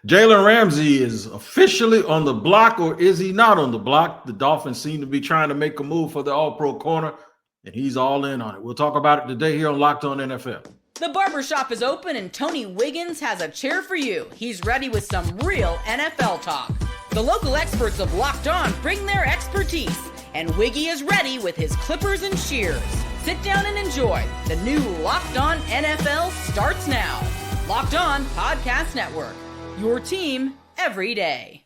Jalen Ramsey is officially on the block, or is he not on the block? The Dolphins seem to be trying to make a move for the All-Pro corner, and he's all in on it. We'll talk about it today here on Locked On NFL. The barbershop is open, and Tony Wiggins has a chair for you. He's ready with some real NFL talk. The local experts of Locked On bring their expertise, and Wiggy is ready with his clippers and shears. Sit down and enjoy. The new Locked On NFL starts now. Locked On Podcast Network. Your team every day.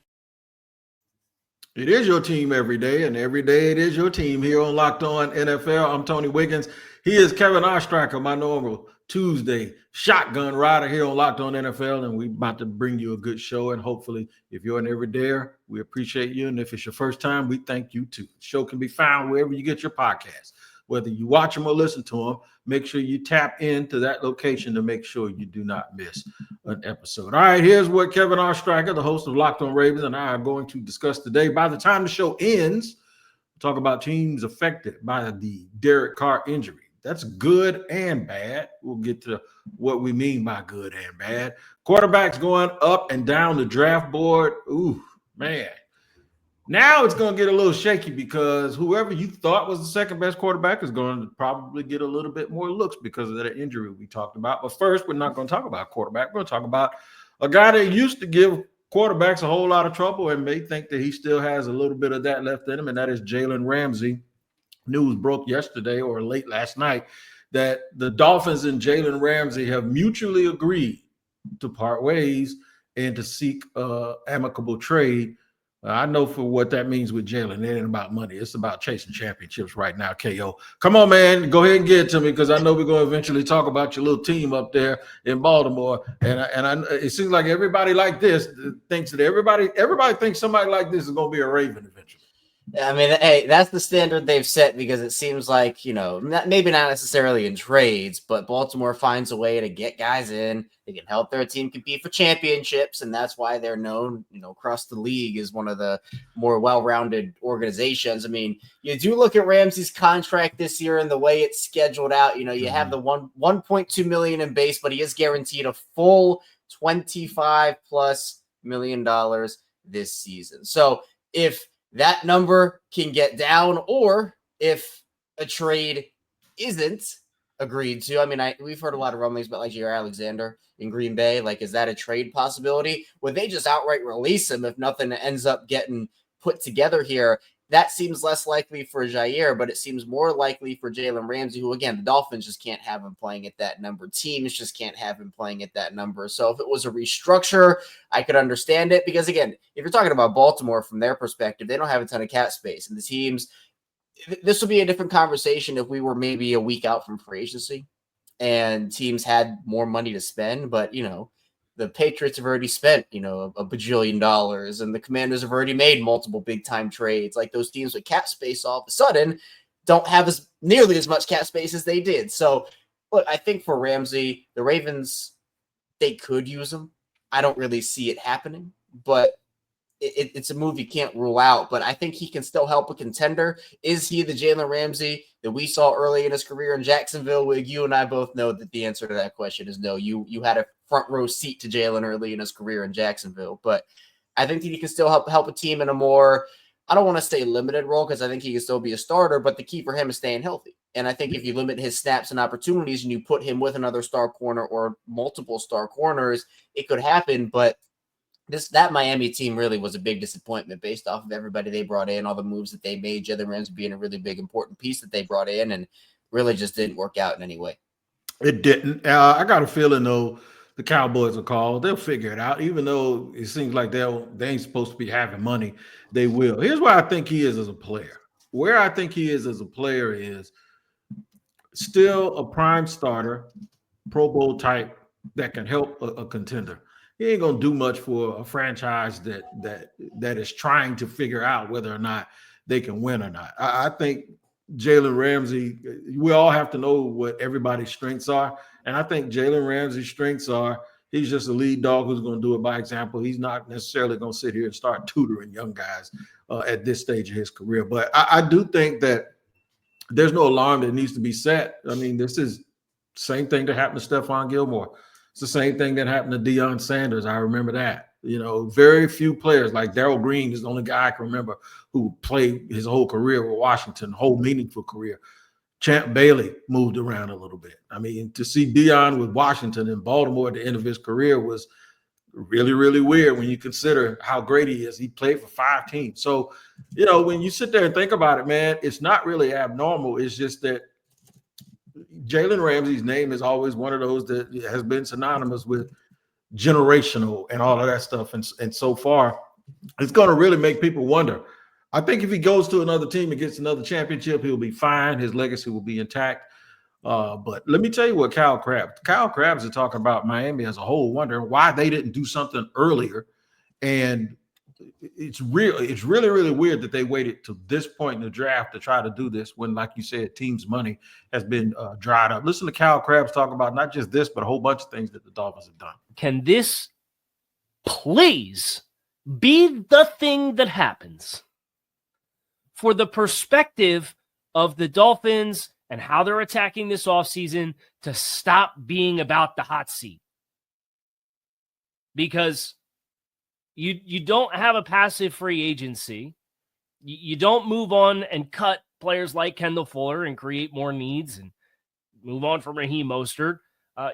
It is your team every day, and every day it is your team here on Locked On NFL. I'm Tony Wiggins. He is Kevin Ostrich, my normal Tuesday shotgun rider here on Locked On NFL, and we're about to bring you a good show. And hopefully, if you're an everydayer, we appreciate you. And if it's your first time, we thank you too. The show can be found wherever you get your podcasts. Whether you watch them or listen to them, make sure you tap into that location to make sure you do not miss an episode. All right, here's what Kevin Ostrich, the host of Locked On Ravens, and I are going to discuss today. By the time the show ends, we'll talk about teams affected by the Derek Carr injury. That's good and bad. We'll get to what we mean by good and bad. Quarterbacks going up and down the draft board. Ooh, man. Now it's going to get a little shaky because whoever you thought was the second best quarterback is going to probably get a little bit more looks because of that injury we talked about. But first, we're not going to talk about quarterback. We're going to talk about a guy that used to give quarterbacks a whole lot of trouble and may think that he still has a little bit of that left in him, and that is Jalen Ramsey. News broke yesterday or late last night that the Dolphins and Jalen Ramsey have mutually agreed to part ways and to seek amicable trade. I know for what that means with Jalen. It ain't about money. It's about chasing championships right now, KO. Come on, man. Go ahead and get it to me because I know we're going to eventually talk about your little team up there in Baltimore. And it seems like everybody like this thinks that everybody thinks somebody like this is going to be a Raven eventually. I mean, hey, that's the standard they've set because it seems like, maybe not necessarily in trades, but Baltimore finds a way to get guys in. They can help their team compete for championships, and that's why they're known, across the league as one of the more well-rounded organizations. I mean, you do look at Ramsey's contract this year and the way it's scheduled out. You have the $1.2 million in base, but he is guaranteed a full $25+ million this season. So if that number can get down, or if a trade isn't agreed to. I mean, we've heard a lot of rumblings about like Jair Alexander in Green Bay. Like, is that a trade possibility? Would they just outright release him if nothing ends up getting put together here? That seems less likely for Jair, but it seems more likely for Jalen Ramsey, who, again, the Dolphins just can't have him playing at that number. Teams just can't have him playing at that number. So if it was a restructure, I could understand it because, again, if you're talking about Baltimore from their perspective, they don't have a ton of cap space. And the teams, this would be a different conversation if we were maybe a week out from free agency and teams had more money to spend. But, the Patriots have already spent, a bajillion dollars, and the Commanders have already made multiple big-time trades. Like, those teams with cap space all of a sudden don't have nearly as much cap space as they did. So, look, I think for Ramsey, the Ravens, they could use him. I don't really see it happening, but it's a move you can't rule out. But I think he can still help a contender. Is he the Jalen Ramsey that we saw early in his career in Jacksonville? Where you and I both know that the answer to that question is no. You had a front row seat to Jalen early in his career in Jacksonville. But I think that he can still help a team in a more, I don't want to say limited role because I think he can still be a starter, but the key for him is staying healthy. And I think if you limit his snaps and opportunities and you put him with another star corner or multiple star corners, it could happen. But that Miami team really was a big disappointment based off of everybody they brought in, all the moves that they made, Jalen Ramsey being a really big, important piece that they brought in, and really just didn't work out in any way. It didn't. I got a feeling, though, the Cowboys will call. They'll figure it out. Even though it seems like they ain't supposed to be having money, they will. Here's where I think he is as a player. Where I think he is as a player is still a prime starter, Pro Bowl type that can help a contender. He ain't gonna do much for a franchise that is trying to figure out whether or not they can win or not. I think Jalen Ramsey, we all have to know what everybody's strengths are. And I think Jalen Ramsey's strengths are he's just a lead dog who's going to do it by example. He's not necessarily going to sit here and start tutoring young guys at this stage of his career. But I do think that there's no alarm that needs to be set. I mean, this is same thing that happened to Stephon Gilmore. It's the same thing that happened to Deion Sanders. I remember that. Very few players, like Darrell Green is the only guy I can remember who played his whole career with Washington, whole meaningful career. Champ Bailey moved around a little bit. I mean, to see Deion with Washington and Baltimore at the end of his career was really, really weird when you consider how great he is. He played for 5 teams. So, when you sit there and think about it, man, it's not really abnormal. It's just that Jaylen Ramsey's name is always one of those that has been synonymous with generational and all of that stuff. And so far, it's going to really make people wonder. I think if he goes to another team and gets another championship, he'll be fine. His legacy will be intact. But let me tell you what Kyle Krabs is talking about Miami as a whole, wondering why they didn't do something earlier. And it's really, really weird that they waited to this point in the draft to try to do this when, like you said, teams' money has been dried up. Listen to Kyle Krabs talk about not just this, but a whole bunch of things that the Dolphins have done. Can this please be the thing that happens for the perspective of the Dolphins and how they're attacking this offseason to stop being about the hot seat? Because you don't have a passive free agency. You don't move on and cut players like Kendall Fuller and create more needs and move on from Raheem Mostert.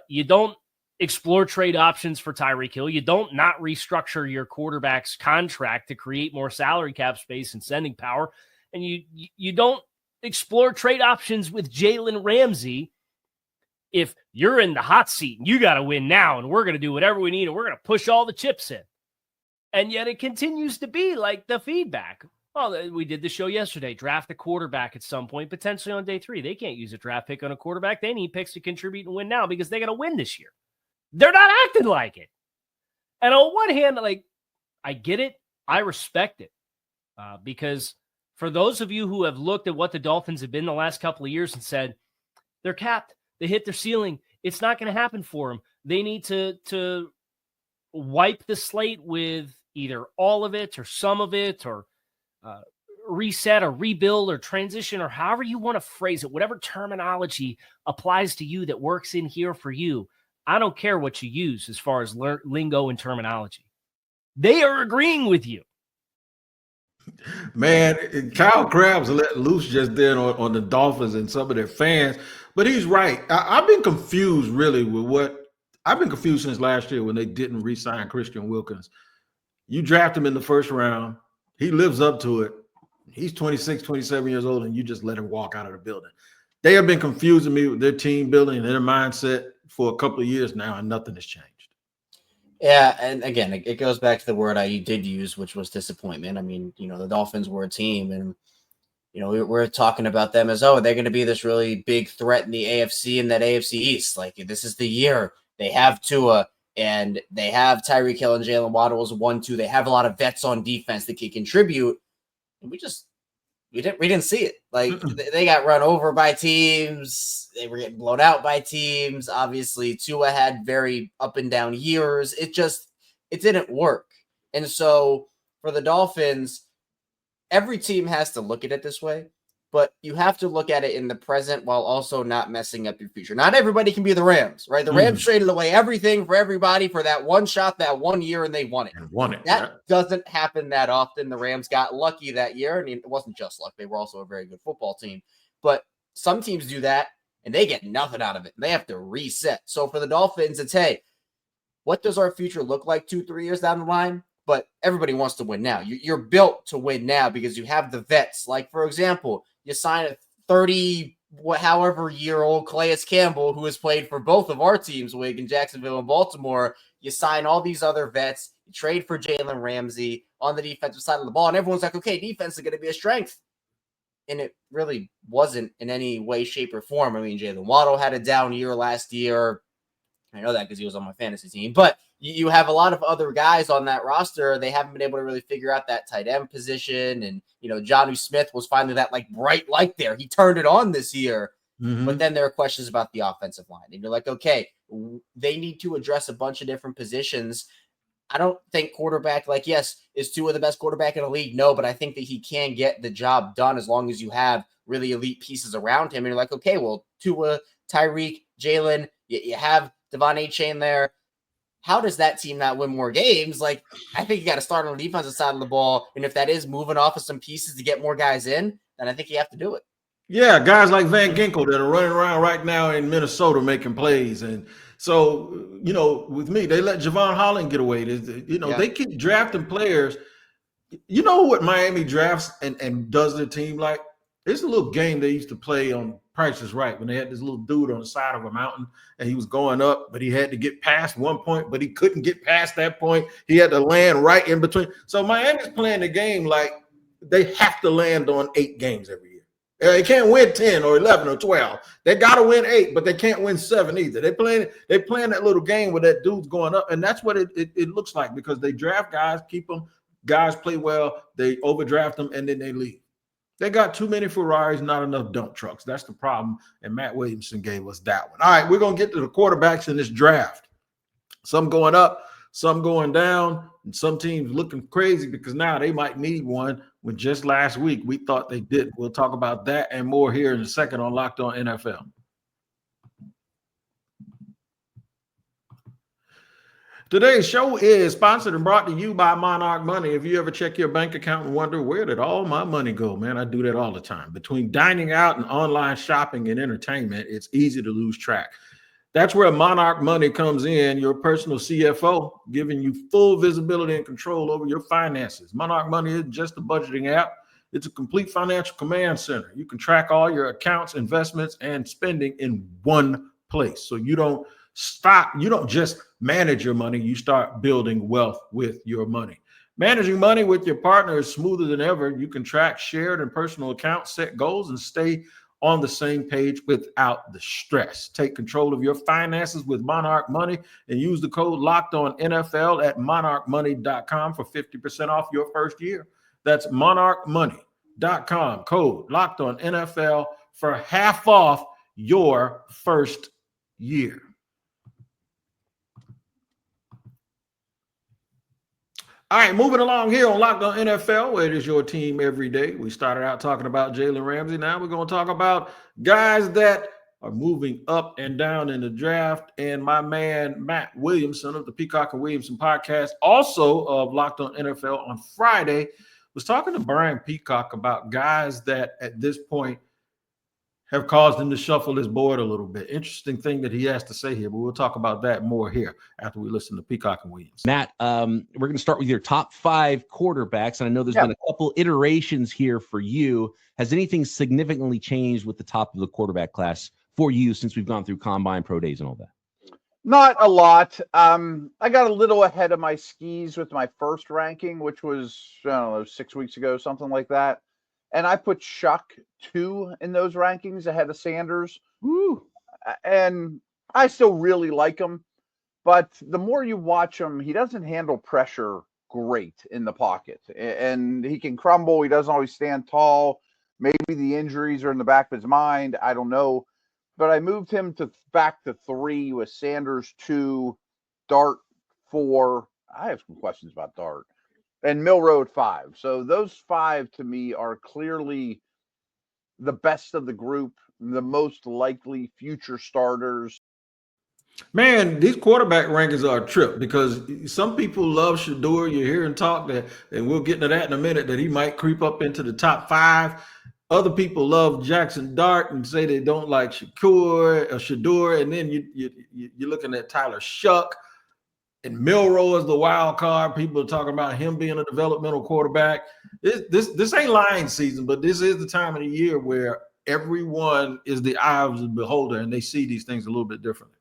You don't explore trade options for Tyreek Hill. You don't not restructure your quarterback's contract to create more salary cap space and sending power. And you don't explore trade options with Jaylen Ramsay if you're in the hot seat and you got to win now and we're going to do whatever we need and we're going to push all the chips in. And yet it continues to be like the feedback. Oh, we did the show yesterday. Draft a quarterback at some point, potentially on day 3. They can't use a draft pick on a quarterback. They need picks to contribute and win now because they got to win this year. They're not acting like it. And on one hand, I get it. I respect it. Because for those of you who have looked at what the Dolphins have been the last couple of years and said, they're capped. They hit their ceiling. It's not going to happen for them. They need to wipe the slate with either all of it or some of it or reset or rebuild or transition or however you want to phrase it, whatever terminology applies to you that works in here for you. I don't care what you use as far as lingo and terminology. They are agreeing with you. Man, Kyle Krabs let loose just then on the Dolphins and some of their fans, but he's right. I've been confused really with I've been confused since last year when they didn't re-sign Christian Wilkins. You draft him in the first round. He lives up to it. He's 26, 27 years old, and you just let him walk out of the building. They have been confusing me with their team building and their mindset for a couple of years now, and nothing has changed. Yeah, and again, it goes back to the word I did use, which was disappointment. I mean, the Dolphins were a team, and, we're talking about them as, they're going to be this really big threat in the AFC and that AFC East. Like, this is the year. They have Tua, and they have Tyreek Hill and Jalen Waddle as 1-2. They have a lot of vets on defense that can contribute. And we didn't see it. Like, they got run over by teams. They were getting blown out by teams. Obviously, Tua had very up and down years. It didn't work. And so for the Dolphins, every team has to look at it this way, but you have to look at it in the present while also not messing up your future. Not everybody can be the Rams, right? The Rams traded away everything for everybody for that one shot, that 1 year, and they won it. That doesn't happen that often. The Rams got lucky that year. I mean, it wasn't just luck. They were also a very good football team. But some teams do that, and they get nothing out of it. They have to reset. So for the Dolphins, it's, hey, what does our future look like 2-3 years down the line? But everybody wants to win now. You're built to win now because you have the vets. Like, for example, you sign a 30-however-year-old Calais Campbell, who has played for both of our teams, Wig in Jacksonville and Baltimore. You sign all these other vets. You trade for Jalen Ramsey on the defensive side of the ball. And everyone's like, okay, defense is going to be a strength. And it really wasn't in any way, shape, or form. I mean, Jalen Waddle had a down year last year. I know that because he was on my fantasy team. But you have a lot of other guys on that roster. They haven't been able to really figure out that tight end position. And, Jonnu Smith was finally that bright light there. He turned it on this year. Mm-hmm. But then there are questions about the offensive line. And you're like, okay, they need to address a bunch of different positions. I don't think quarterback, yes, is Tua the best quarterback in the league? No, but I think that he can get the job done as long as you have really elite pieces around him. And you're like, okay, well, Tua, Tyreek, Jalen, you have Devon A-Chain there. How does that team not win more games? Like, I think you got to start on the defensive side of the ball. And if that is moving off of some pieces to get more guys in, then I think you have to do it. Yeah, guys like Van Ginkel that are running around right now in Minnesota making plays. And so, with me, they let Javon Holland get away. They keep drafting players. You know what Miami drafts and does their team like? It's a little game they used to play on Price is Right when they had this little dude on the side of a mountain and he was going up, but he had to get past one point, but he couldn't get past that point. He had to land right in between. So Miami's playing the game like they have to land on 8 games every year. They can't win 10 or 11 or 12. They got to win 8, but they can't win 7 either. They're playing that little game where that dude's going up, and that's what it looks like because they draft guys, keep them. Guys play well, they overdraft them, and then they leave. They got too many Ferraris, not enough dump trucks. That's the problem, and Matt Williamson gave us that one. All right, we're going to get to the quarterbacks in this draft. Some going up, some going down, and some teams looking crazy because now they might need one when just last week we thought they didn't. We'll talk about that and more here in a second on Locked On NFL. Today's show is sponsored and brought to you by Monarch Money. If you ever check your bank account and wonder, where did all my money go? Man, I do that all the time. Between dining out and online shopping and entertainment, it's easy to lose track. That's where Monarch Money comes in, your personal CFO, giving you full visibility and control over your finances. Monarch Money isn't just a budgeting app. It's a complete financial command center. You can track all your accounts, investments, and spending in one place. So you don't stop. You don't just manage your money. You start building wealth with your money. Managing money with your partner is smoother than ever. You can track shared and personal accounts, set goals, and stay on the same page without the stress. Take control of your finances with Monarch Money and use the code LOCKEDONNFL at monarchmoney.com for 50% off your first year. That's monarchmoney.com, code LOCKEDONNFL for half off your first year. All right, moving along here on Locked On NFL, where it is your team every day. We started out talking about Jalen Ramsey. Now we're going to talk about guys that are moving up and down in the draft. And my man, Matt Williamson of the Peacock and Williamson podcast, also of Locked On NFL on Friday, was talking to Brian Peacock about guys that at this point have caused him to shuffle his board a little bit. Interesting thing that he has to say here, but we'll talk about that more here after we listen to Peacock and Williams. Matt, we're going to start with your top 5 quarterbacks, and I know there's been a couple iterations here for you. Has anything significantly changed with the top of the quarterback class for you since we've gone through Combine, Pro Days, and all that? Not a lot. I got a little ahead of my skis with my first ranking, which was, 6 weeks ago, something like that. And I put Shuck 2 in those rankings ahead of Sanders. Woo. And I still really like him. But the more you watch him, he doesn't handle pressure great in the pocket. And he can crumble. He doesn't always stand tall. Maybe the injuries are in the back of his mind. I don't know. But I moved him back to 3 with Sanders 2, Dart 4. I have some questions about Dart. And Milroad 5. So those 5 to me are clearly the best of the group, the most likely future starters. Man, these quarterback rankings are a trip because some people love Shadeur. You hear him talk that, and we'll get into that in a minute, that he might creep up into the top 5. Other people love Jackson Dart and say they don't like Shadeur. And then you're looking at Tyler Shuck. And Milroe is the wild card. People are talking about him being a developmental quarterback. This ain't lying season, but this is the time of the year where everyone is the eye of the beholder, and they see these things a little bit differently.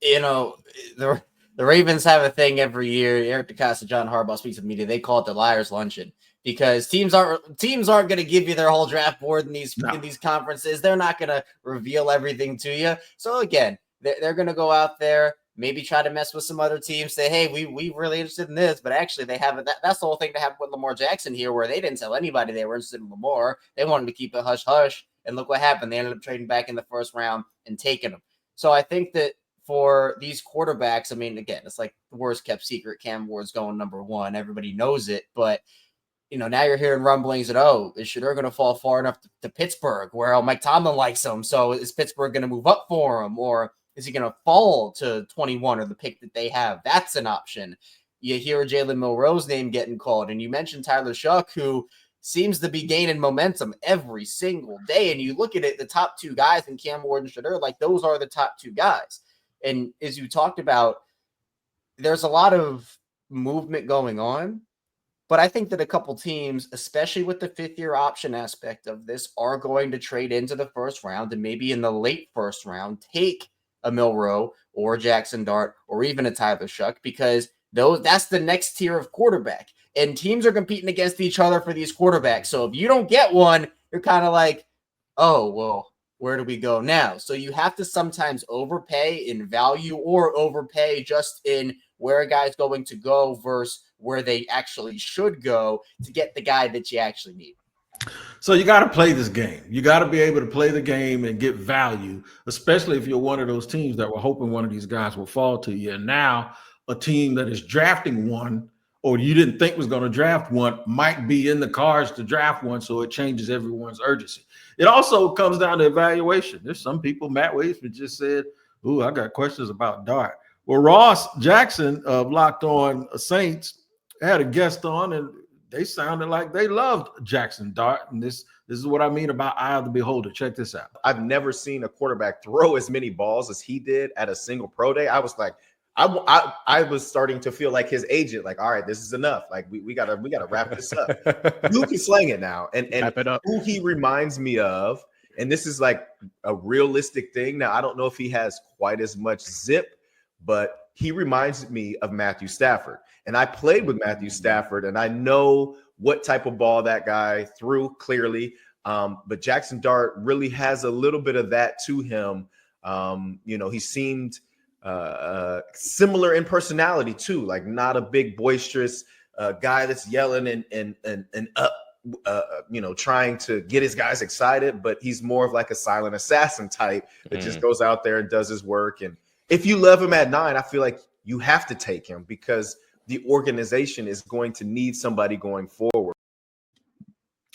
The Ravens have a thing every year. Eric DeCosta, John Harbaugh speaks to media. They call it the Liars Luncheon because teams aren't going to give you their whole draft board in these conferences. They're not going to reveal everything to you. So again, they're going to go out there, maybe try to mess with some other teams, say, hey, we really interested in this, but actually they haven't. That's the whole thing to happen with Lamar Jackson here, where they didn't tell anybody they were interested in Lamar. They wanted to keep it hush-hush, and look what happened. They ended up trading back in the first round and taking him. So I think that for these quarterbacks, I mean, again, it's like the worst kept secret. Cam Ward's going number 1. Everybody knows it, but now you're hearing rumblings that, is Shadeur going to fall far enough to Pittsburgh, where Mike Tomlin likes him? So is Pittsburgh going to move up for him, or Is he going to fall to 21 or the pick that they have? That's an option. You hear Jalen Milroe's name getting called, and you mentioned Tyler Shuck, who seems to be gaining momentum every single day. And you look at it, the top two guys in Cam Ward and Shadeur, like those are the top two guys. And as you talked about, there's a lot of movement going on. But I think that a couple teams, especially with the fifth-year option aspect of this, are going to trade into the first round and maybe in the late first round take a Milroe or Jackson Dart or even a Tyler Shuck, because that's the next tier of quarterback. And teams are competing against each other for these quarterbacks. So if you don't get one, you're kind of like, oh, well, where do we go now? So you have to sometimes overpay in value or overpay just in where a guy's going to go versus where they actually should go to get the guy that you actually need. So you got to play this game. You got to be able to play the game and get value, especially if you're one of those teams that were hoping one of these guys will fall to you. And now a team that is drafting one, or you didn't think was going to draft one, might be in the cards to draft one, so it changes everyone's urgency. It also comes down to evaluation. There's some people, Matt Williamson just said, ooh, I got questions about Dart. Well, Ross Jackson of Locked On Saints had a guest on, and they sounded like they loved Jackson Dart. And this is what I mean about eye of the beholder. Check this out. I've never seen a quarterback throw as many balls as he did at a single pro day. I was like, I was starting to feel like his agent, like, all right, this is enough. Like we gotta wrap this up. You can slang it now. And wrap it up. Who he reminds me of, and this is like a realistic thing. Now, I don't know if he has quite as much zip, but he reminds me of Matthew Stafford. And I played with Matthew Stafford, and I know what type of ball that guy threw clearly. But Jackson Dart really has a little bit of that to him. He seemed similar in personality too, like not a big boisterous guy that's yelling and up, trying to get his guys excited, but he's more of like a silent assassin type that just goes out there and does his work. And if you love him at 9, I feel like you have to take him because the organization is going to need somebody going forward.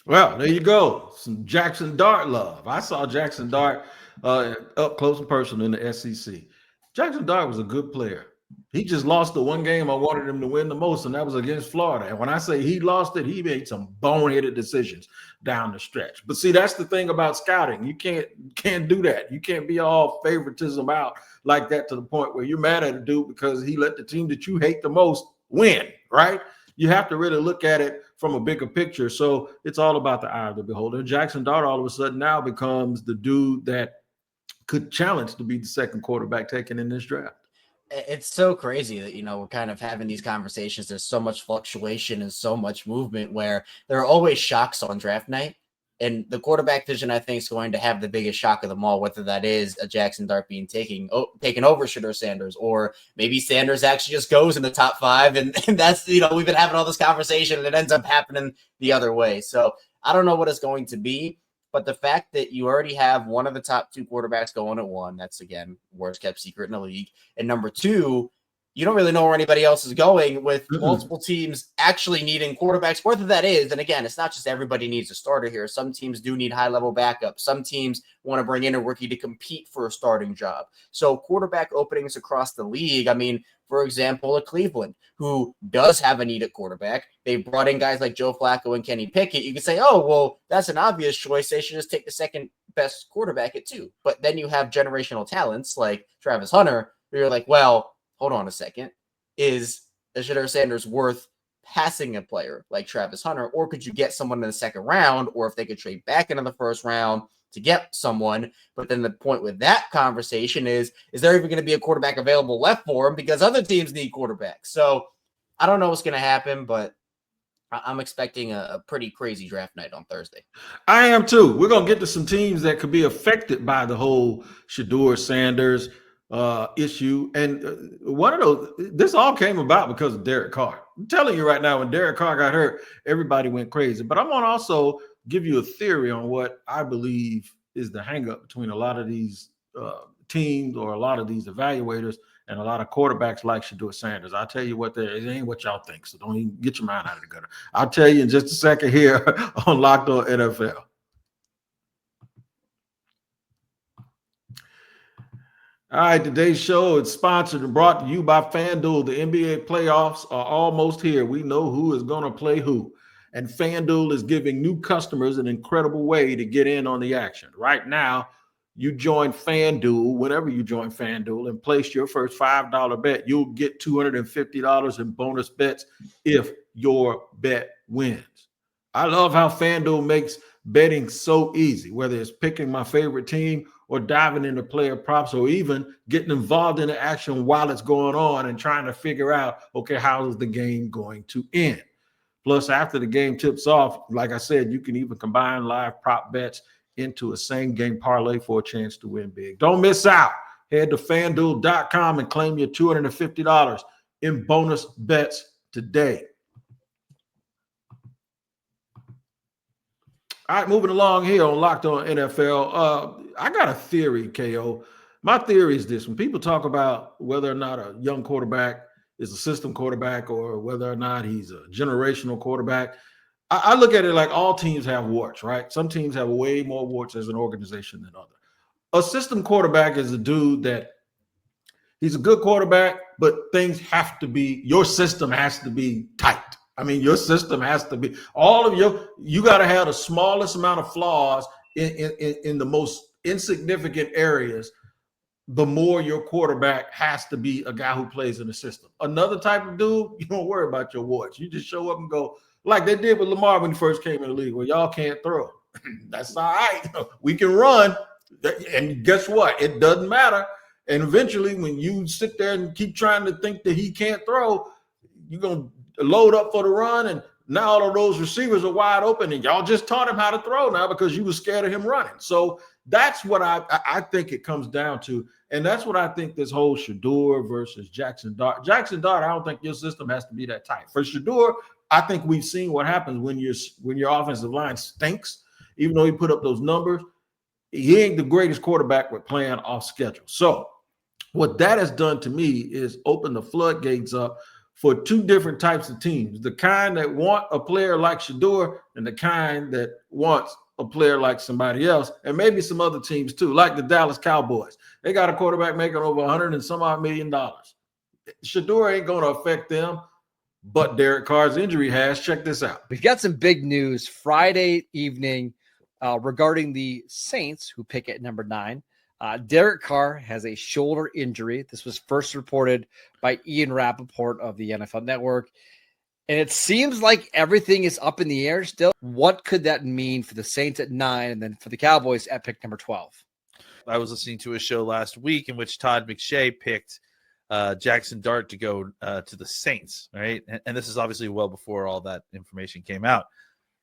Well, there you go. Some Jackson Dart love. I saw Jackson Dart up close and personal in the SEC. Jackson Dart was a good player. He just lost the one game I wanted him to win the most, and that was against Florida. And when I say he lost it, he made some boneheaded decisions down the stretch. But see, that's the thing about scouting. You can't do that. You can't be all favoritism out like that to the point where you're mad at a dude because he let the team that you hate the most win, right? You have to really look at it from a bigger picture. So it's all about the eye of the beholder. Jackson Dart all of a sudden now becomes the dude that could challenge to be the second quarterback taken in this draft. It's so crazy that, we're kind of having these conversations. There's so much fluctuation and so much movement where there are always shocks on draft night. And the quarterback position, I think, is going to have the biggest shock of them all, whether that is a Jackson Dart being taken over Jador Sanders, or maybe Sanders actually just goes in the top 5. And that's, we've been having all this conversation and it ends up happening the other way. So I don't know what it's going to be. But the fact that you already have one of the top 2 quarterbacks going at 1, that's, again, worst kept secret in the league. And number 2, you don't really know where anybody else is going with multiple teams actually needing quarterbacks, whether that is. And again, it's not just everybody needs a starter here. Some teams do need high-level backup. Some teams want to bring in a rookie to compete for a starting job. So quarterback openings across the league, I mean, for example, a Cleveland, who does have a need at quarterback. They brought in guys like Joe Flacco and Kenny Pickett. You can say, oh, well, that's an obvious choice. They should just take the second best quarterback at 2. But then you have generational talents like Travis Hunter, where you're like, well, hold on a second. Is Jador Sanders worth passing a player like Travis Hunter? Or could you get someone in the second round? Or if they could trade back into the first round to get someone? But then the point with that conversation is there even going to be a quarterback available left for him? Because other teams need quarterbacks. So I don't know what's going to happen, but I'm expecting a pretty crazy draft night on Thursday. I am too. We're going to get to some teams that could be affected by the whole Jador Sanders issue. And one of those, this all came about because of Derek Carr. I'm telling you right now, when Derek Carr got hurt, everybody went crazy. But I'm going to also give you a theory on what I believe is the hang-up between a lot of these teams or a lot of these evaluators and a lot of quarterbacks like Jador Sanders. I'll tell you what, it ain't what y'all think, so don't even get your mind out of the gutter. I'll tell you in just a second here on Locked On NFL. All right, today's show is sponsored and brought to you by FanDuel. The NBA playoffs are almost here. We know who is going to play who. And FanDuel is giving new customers an incredible way to get in on the action. Right now, you join FanDuel, whenever you join FanDuel, and place your first $5 bet, you'll get $250 in bonus bets if your bet wins. I love how FanDuel makes betting so easy, whether it's picking my favorite team or diving into player props or even getting involved in the action while it's going on and trying to figure out, okay, how is the game going to end? Plus, after the game tips off, like I said, you can even combine live prop bets into a same game parlay for a chance to win big. Don't miss out. Head to FanDuel.com and claim your $250 in bonus bets today. All right, moving along here on Locked On NFL. I got a theory, KO. My theory is this. When people talk about whether or not a young quarterback is a system quarterback or whether or not he's a generational quarterback, I look at it like all teams have warts, right? Some teams have way more warts as an organization than others. A system quarterback is a dude that he's a good quarterback, but things have to be, your system has to be tight. I mean, your system has to be you got to have the smallest amount of flaws in the most insignificant areas. The more your quarterback has to be a guy who plays in the system. Another type of dude, you don't worry about your warts. You just show up and go like they did with Lamar when he first came in the league. Well, y'all can't throw. That's all right. We can run. And guess what? It doesn't matter. And eventually, when you sit there and keep trying to think that he can't throw, you're going to load up for the run, and now all of those receivers are wide open, and y'all just taught him how to throw now because you were scared of him running. So that's what I think it comes down to, and that's what I think this whole Shadeur versus Jackson Dart. Jackson Dart, I don't think your system has to be that tight. For Shadeur, I think we've seen what happens when your offensive line stinks. Even though he put up those numbers, he ain't the greatest quarterback with playing off schedule. So what that has done to me is open the floodgates up for two different types of teams, the kind that want a player like Shadeur and the kind that wants a player like somebody else, and maybe some other teams too, like the Dallas Cowboys. They got a quarterback making over $100 and some odd million. Shadeur ain't going to affect them, but Derek Carr's injury has. Check this out. We've got some big news Friday evening regarding the Saints, who pick at number 9. Derek Carr has a shoulder injury. This was first reported by Ian Rappaport of the NFL Network. And it seems like everything is up in the air still. What could that mean for the Saints at 9 and then for the Cowboys at pick number 12? I was listening to a show last week in which Todd McShay picked Jackson Dart to go to the Saints, right? And this is obviously well before all that information came out.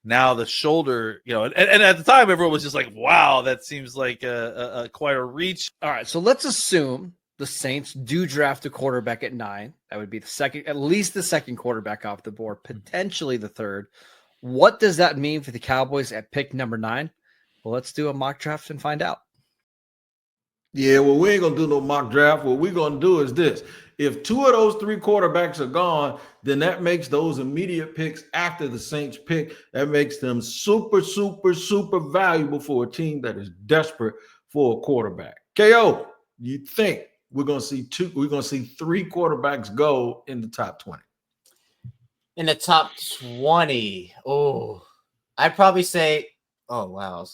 Now the shoulder, and at the time everyone was just like, wow, that seems like a quite a reach. All right, so let's assume the Saints do draft a quarterback at 9. That would be at least the second quarterback off the board, potentially the third. What does that mean for the Cowboys at pick number 9? Well, let's do a mock draft and find out. Yeah, well, we ain't going to do no mock draft. What we're going to do is this. If 2 of those 3 quarterbacks are gone, then that makes those immediate picks after the Saints pick, that makes them super, super, super valuable for a team that is desperate for a quarterback. KO, you think we're going to see 3 quarterbacks go in the top 20? In the top 20. Oh, I'd probably say, oh, wow.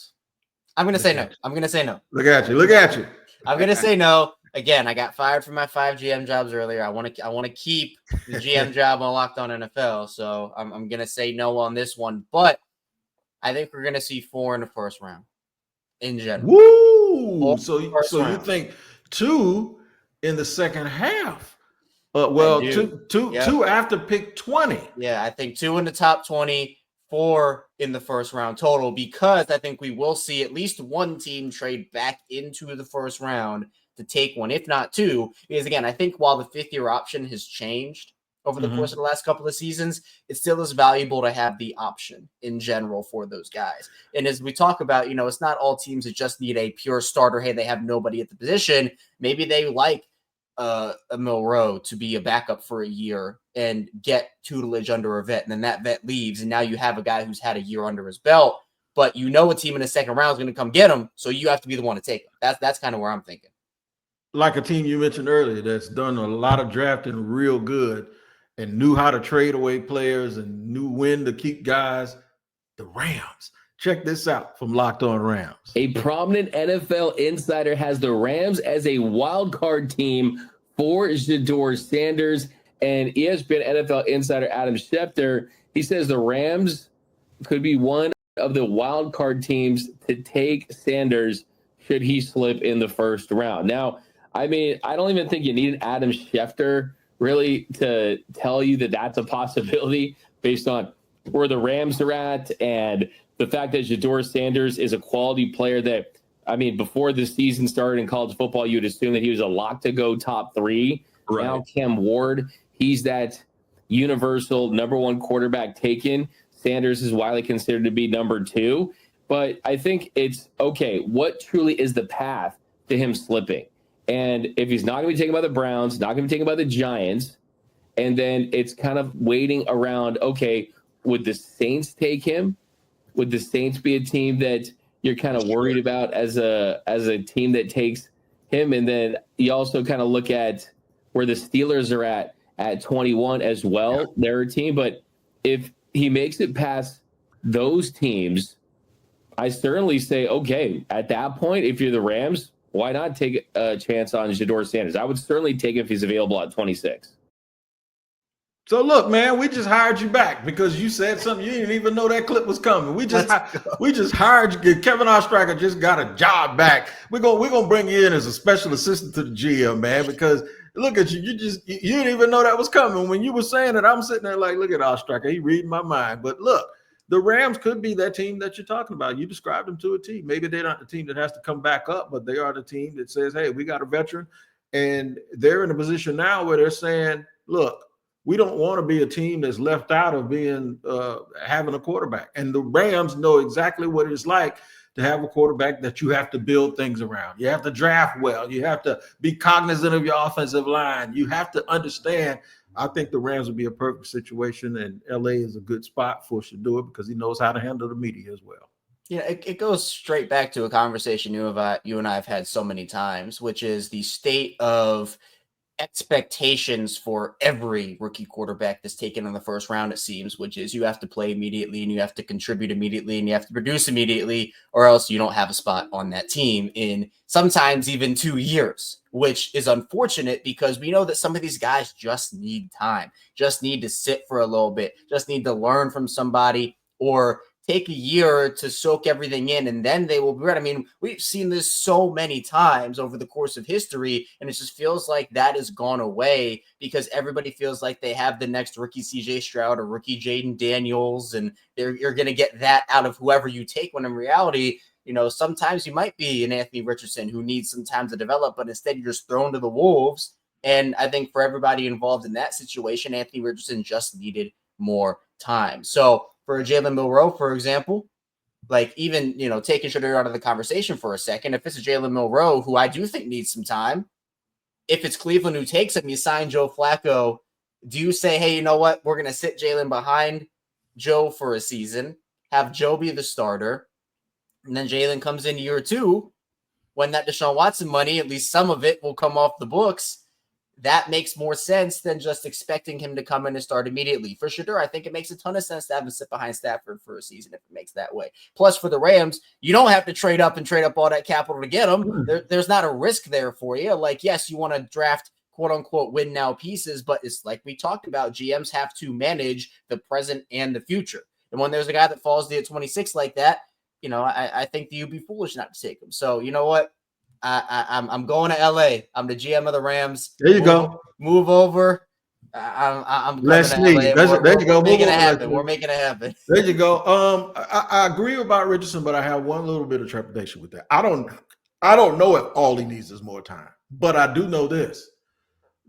I'm going to say no. I'm going to say no. Look at you. I'm going to say no. Again, I got fired from my 5 GM jobs earlier. I want to keep the GM job on Locked On NFL, so I'm going to say no on this one. But I think we're going to see 4 in the first round in general. Woo! So you think 2 in the second half? Two after pick 20. Yeah, I think 2 in the top 20, 4 in the first round total, because I think we will see at least one team trade back into the first round to take one, if not 2. Because again, I think while the 5th-year option has changed over the course of the last couple of seasons, it still is valuable to have the option in general for those guys. And as we talk about, it's not all teams that just need a pure starter. Hey, they have nobody at the position. Maybe they like a Milroe to be a backup for a year and get tutelage under a vet, and then that vet leaves, and now you have a guy who's had a year under his belt, but a team in the second round is going to come get him, so you have to be the one to take him. That's kind of where I'm thinking. like a team you mentioned earlier that's done a lot of drafting real good and knew how to trade away players and knew when to keep guys, the Rams. Check this out from Locked On Rams. A prominent NFL insider has the Rams as a wild card team for Jador Sanders, and ESPN NFL insider Adam Schefter, he says the Rams could be one of the wild card teams to take Sanders should he slip in the first round. Now, I mean, I don't even think you need an Adam Schefter really to tell you that that's a possibility based on where the Rams are at and the fact that Jador Sanders is a quality player that, I mean, before the season started in college football, you'd assume that he was a lock to go top 3. Right. Now, Cam Ward, he's that universal number 1 quarterback taken. Sanders is widely considered to be number 2. But I think it's, okay, what truly is the path to him slipping? And if he's not going to be taken by the Browns, not going to be taken by the Giants, and then it's kind of waiting around, okay, would the Saints take him? Would the Saints be a team that you're kind of worried about as a team that takes him? And then you also kind of look at where the Steelers are at 21 as well. Yeah. They're a team. But if he makes it past those teams, I certainly say, okay, at that point, if you're the Rams, why not take a chance on Jador Sanders? I would certainly take him if he's available at 26. So look, man, we just hired you back because you said something you didn't even know that clip was coming. We just hired you. Kevin Ostrich just got a job back. We're gonna bring you in as a special assistant to the GM, man, because look at you. You didn't even know that was coming. When you were saying it, I'm sitting there like, look at Ostrich. He reading my mind. But look, the Rams could be that team that you're talking about. You described them to a T. Maybe they're not the team that has to come back up, but they are the team that says, hey, we got a veteran. And they're in a position now where they're saying, look, we don't want to be a team that's left out of being having a quarterback. And the Rams know exactly what it's like to have a quarterback that you have to build things around. You have to draft well. You have to be cognizant of your offensive line. You have to understand. I think the Rams would be a perfect situation, and LA is a good spot for Shadeur because he knows how to handle the media as well. Yeah, it goes straight back to a conversation you and I have had so many times, which is the state of expectations for every rookie quarterback that's taken in the first round, it seems, which is you have to play immediately and you have to contribute immediately and you have to produce immediately, or else you don't have a spot on that team in sometimes even 2 years, which is unfortunate because we know that some of these guys just need time, just need to sit for a little bit, just need to learn from somebody or take a year to soak everything in, and then they will be ready. I mean, we've seen this so many times over the course of history, and it just feels like that has gone away because everybody feels like they have the next rookie CJ Stroud or rookie Jaden Daniels, and you're going to get that out of whoever you take, when in reality, you know, sometimes you might be an Anthony Richardson who needs some time to develop, but instead you're just thrown to the wolves. And I think for everybody involved in that situation, Anthony Richardson just needed more time. So for Jalen Milroe, for example, like even, you know, taking Shadeur out of the conversation for a second, if it's a Jalen Milroe, who I do think needs some time, if it's Cleveland who takes him, you sign Joe Flacco, do you say, hey, you know what, we're going to sit Jalen behind Joe for a season, have Joe be the starter, and then Jalen comes in year 2 when that Deshaun Watson money, at least some of it, will come off the books? That makes more sense than just expecting him to come in and start immediately. For Shadeur, I think it makes a ton of sense to have him sit behind Stafford for a season if it makes that way. Plus, for the Rams, you don't have to trade up all that capital to get him. There's not a risk there for you. Like, yes, you want to draft quote-unquote win-now pieces, but it's like we talked about, GMs have to manage the present and the future. And when there's a guy that falls to you at 26 like that, you know, I think that you'd be foolish not to take him. So, you know what? I'm going to LA. I'm the GM of the Rams. There you go. Move over. I'm Let's coming to LA. There you go. We're making it happen. We're making it happen. There you go. I agree about Richardson, but I have one little bit of trepidation with that. I don't know if all he needs is more time, but I do know this: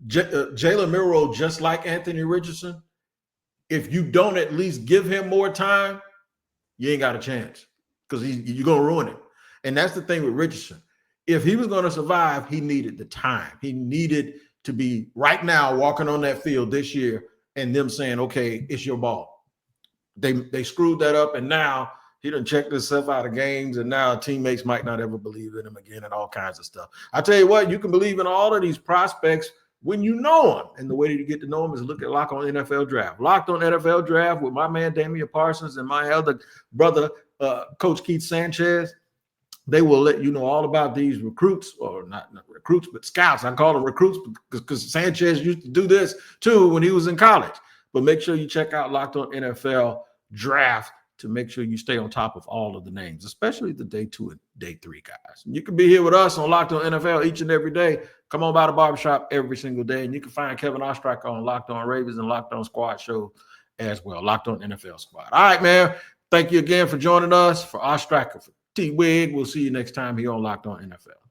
Jalen Milroe, just like Anthony Richardson, if you don't at least give him more time, you ain't got a chance because you're gonna ruin him. And that's the thing with Richardson. If he was going to survive, he needed the time. He needed to be right now walking on that field this year and them saying, okay, it's your ball. They screwed that up, and now He done checked himself out of games, and now teammates might not ever believe in him again and all kinds of stuff. I tell you what, you can believe in all of these prospects when you know them. And the way that you get to know them is look at Locked On NFL Draft. Locked On NFL Draft with my man Damian Parsons and my other brother, Coach Keith Sanchez. They will let you know all about these recruits, or not recruits, but scouts. I call them recruits because Sanchez used to do this too when he was in college. But make sure you check out Locked On NFL Draft to make sure you stay on top of all of the names, especially the day 2 and day 3 guys. You can be here with us on Locked On NFL each and every day. Come on by the barbershop every single day. And you can find Kevin Ostrich on Locked On Ravens and Locked On Squad Show as well. Locked On NFL Squad. All right, man. Thank you again for joining us. For Ostrich, for T-Wig, we'll see you next time here on Locked On NFL.